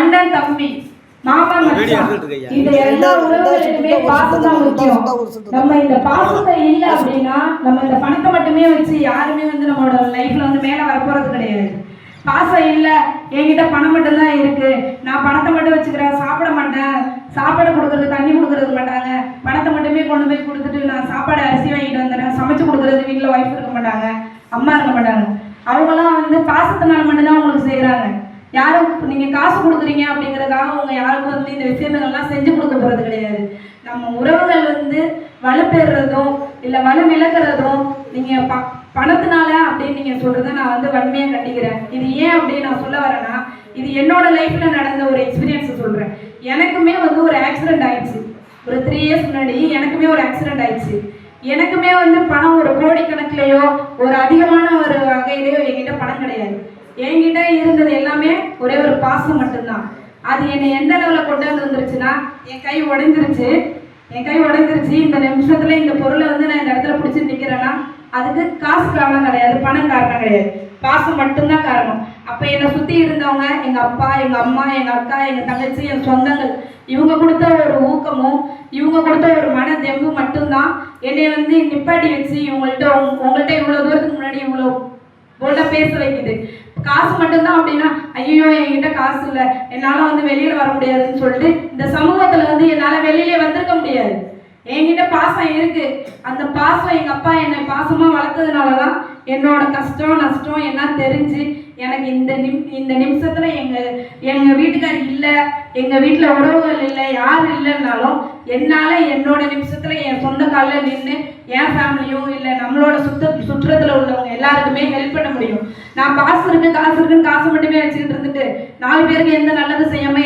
அண்ணன் தம்பி மாமா மச்சான் இந்த எல்லா உறவுகளுக்குமே பாசம் தான் முக்கியம். நம்ம இந்த பாசத்தை இல்லை அப்படின்னா நம்ம இந்த பணத்தை மட்டுமே வச்சு யாருமே வந்து நம்மளோட லைஃப்ல வந்து மேல வரப்போறது கிடையாது. பாசம் இல்லை, என்கிட்ட பணம் மட்டும்தான் இருக்கு, நான் பணத்தை மட்டும் வச்சுக்கிறேன், சாப்பிட மாட்டேன், சாப்பாடு கொடுக்கறது தண்ணி கொடுக்கறது மாட்டாங்க, பணத்தை மட்டுமே கொண்டு போய் கொடுத்துட்டு நான் சாப்பாடு அரிசி வாங்கிட்டு வந்துடுறேன், சமைச்சு கொடுக்கறது வீட்டில் ஒய்ஃப் இருக்க மாட்டாங்க, அம்மா இருக்க மாட்டாங்க. அவங்களாம் வந்து பாசத்தினால மட்டும்தான் உங்களுக்கு செய்கிறாங்க. யாரும் நீங்கள் காசு கொடுக்குறீங்க அப்படிங்கிறதுக்காக அவங்க யாருக்கும் வந்து இந்த விஷயங்கள்லாம் செஞ்சு கொடுக்க போகிறது கிடையாது. நம்ம உறவுகள் வந்து வலுப்பெறுறதும் இல்லை வலு விளக்குறதும் நீங்கள் பணத்தினால அப்படின்னு நீங்கள் சொல்கிறத நான் வந்து வன்மையாக கண்டிக்கிறேன். இது ஏன் அப்படின்னு நான் சொல்ல வரேன்னா, இது என்னோட லைஃப்பில் நடந்த ஒரு எக்ஸ்பீரியன்ஸை சொல்கிறேன். எனக்குமே வந்து ஒரு ஆக்சிடென்ட் ஆயிடுச்சு. ஒரு 3 இயர்ஸ் முன்னாடி எனக்குமே ஒரு ஆக்சிடென்ட் ஆயிடுச்சு. எனக்குமே வந்து பணம் ஒரு கோடிக்கணக்கிலேயோ ஒரு அதிகமான ஒரு வகையிலேயோ என்கிட்ட பணம் கிடையாது. என்கிட்ட இருந்தது எல்லாமே ஒரே ஒரு பாசம் மட்டும்தான். அது என்னை எந்த லெவலில் கொண்டாந்து வந்துருச்சுன்னா, என் கை உடைஞ்சிருச்சு. இந்த நிமிஷத்துல இந்த பொருளை வந்து நான் இந்த இடத்துல பிடிச்சி நிற்கிறேன்னா அதுக்கு காசு காரணம் கிடையாது, பணம் காரணம் கிடையாது, பாசம் மட்டும்தான் காரணம். அப்போ என்னை சுற்றி இருந்தவங்க, எங்கள் அப்பா, எங்கள் அம்மா, எங்கள் அக்கா, எங்கள் தங்கச்சி, என் சொந்தங்கள், இவங்க கொடுத்த ஒரு ஊக்கமும் இவங்க கொடுத்த ஒரு மன தெம்பு மட்டும்தான் என்னை வந்து நிப்பாட்டி வச்சு உங்கள்கிட்ட இவ்வளோ தூரத்துக்கு முன்னாடி இவ்வளோ போல்டாக பேச வைக்குது. காசு மட்டும்தான் அப்படின்னா, ஐயோ என்கிட்ட காசு இல்லை, என்னால் வந்து வெளியில் வர முடியாதுன்னு சொல்லிட்டு இந்த சமூகத்தில் வந்து என்னால் வெளியிலே வந்திருக்க முடியாது. என்கிட்ட பாசம் இருக்கு. அந்த பாசம் எங்கள் அப்பா என்னை பாசமாக வளர்த்ததுனால தான் என்னோட கஷ்டம் நஷ்டம் என்ன தெரிஞ்சு எனக்கு இந்த நிமிஷத்தில் எங்கள் வீட்டுக்கார் இல்லை, எங்கள் வீட்டில் உறவுகள் இல்லை, யாரும் இல்லைன்னாலும் என்னால் என்னோட நிமிஷத்தில் என் சொந்த காலில் நின்று என் ஃபேமிலியும் இல்லை நம்மளோட சுற்றத்தில் உள்ளவங்க எல்லாருக்குமே ஹெல்ப் பண்ண முடியும். நான் காசு இருக்குன்னு காசு மட்டுமே வச்சுக்கிட்டு இருந்துட்டு 4 பேருக்கு எந்த நல்லது செய்யாமல்